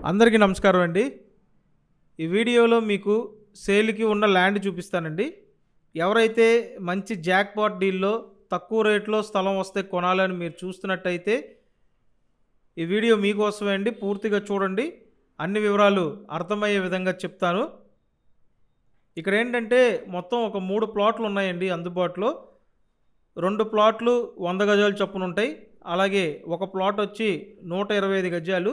అందరికీ నమస్కారం అండి. ఈ వీడియోలో మీకు సేల్‌కి ఉన్న ల్యాండ్ చూపిస్తానండి. ఎవరైతే మంచి జాక్‌పాట్ డీల్‌లో తక్కువ రేట్‌లో స్థలం వస్తే కొనాలని మీరు చూస్తున్నట్టయితే ఈ వీడియో మీకోసమే అండి. పూర్తిగా చూడండి. అన్ని వివరాలు అర్థమయ్యే విధంగా చెప్తాను. ఇక్కడేంటంటే మొత్తం ఒక 3 ప్లాట్లు ఉన్నాయండి అందుబాటులో. 2 ప్లాట్లు 100 గజాలు చొప్పున ఉంటాయి. అలాగే ఒక ప్లాట్ వచ్చి 125 గజాలు.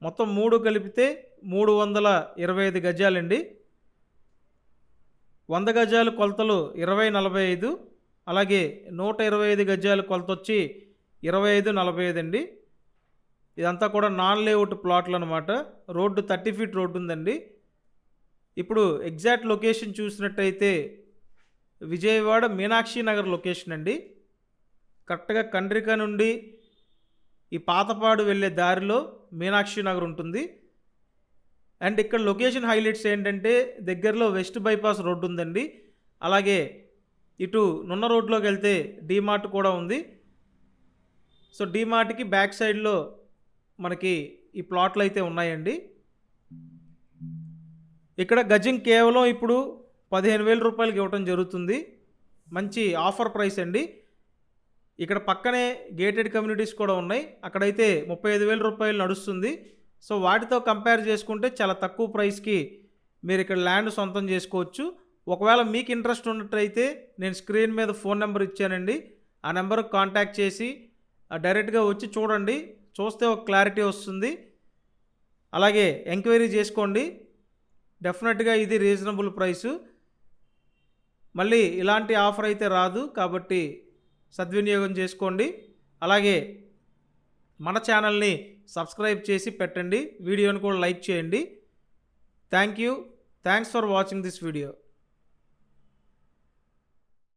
మొత్తం 3 కలిపితే 325 గజాలండి. 100 గజాలు కొలతలు 20, 45, అలాగే 125 గజాలు కొలతొచ్చి 25, 45 అండి. ఇదంతా కూడా నాన్ లేఅవుట్ ప్లాట్లనమాట. రోడ్డు 30 ఫీట్ రోడ్డు ఉందండి. ఇప్పుడు ఎగ్జాక్ట్ లొకేషన్ చూసినట్టయితే విజయవాడ మీనాక్షి నగర్ లొకేషన్ అండి. కరెక్ట్‌గా కండ్రిక నుండి ఈ పాతపాడు వెళ్ళే దారిలో మీనాక్షి నగర్ ఉంటుంది. అండ్ ఇక్కడ లొకేషన్ హైలైట్స్ ఏంటంటే దగ్గరలో వెస్ట్ బైపాస్ రోడ్డు ఉందండి. అలాగే ఇటు నున్న రోడ్లోకి వెళ్తే డీమార్ట్ కూడా ఉంది. సో డీమార్ట్‌కి బ్యాక్ సైడ్‌లో మనకి ఈ ప్లాట్లు అయితే ఉన్నాయండి. ఇక్కడ గజం కేవలం ఇప్పుడు 15,000 రూపాయలకి ఇవ్వటం జరుగుతుంది. మంచి ఆఫర్ ప్రైస్ అండి. ఇక్కడ పక్కనే గేటెడ్ కమ్యూనిటీస్ కూడా ఉన్నాయి. అక్కడైతే 35,000 రూపాయలు నడుస్తుంది. సో వాటితో కంపేర్ చేసుకుంటే చాలా తక్కువ ప్రైస్‌కి మీరు ఇక్కడ ల్యాండ్ సొంతం చేసుకోవచ్చు. ఒకవేళ మీకు ఇంట్రెస్ట్ ఉన్నట్టయితే నేను స్క్రీన్ మీద ఫోన్ నెంబర్ ఇచ్చానండి. ఆ నెంబర్‌కి కాంటాక్ట్ చేసి డైరెక్ట్‌గా వచ్చి చూడండి. చూస్తే ఒక క్లారిటీ వస్తుంది. అలాగే ఎంక్వైరీ చేసుకోండి. డెఫినెట్‌గా ఇది రీజనబుల్ ప్రైసు. మళ్ళీ ఇలాంటి ఆఫర్ అయితే రాదు. కాబట్టి సద్వినియోగం చేసుకోండి. అలాగే మన ఛానల్ని సబ్స్క్రైబ్ చేసి పెట్టండి. వీడియోని కూడా లైక్ చేయండి. Thanks for watching this video.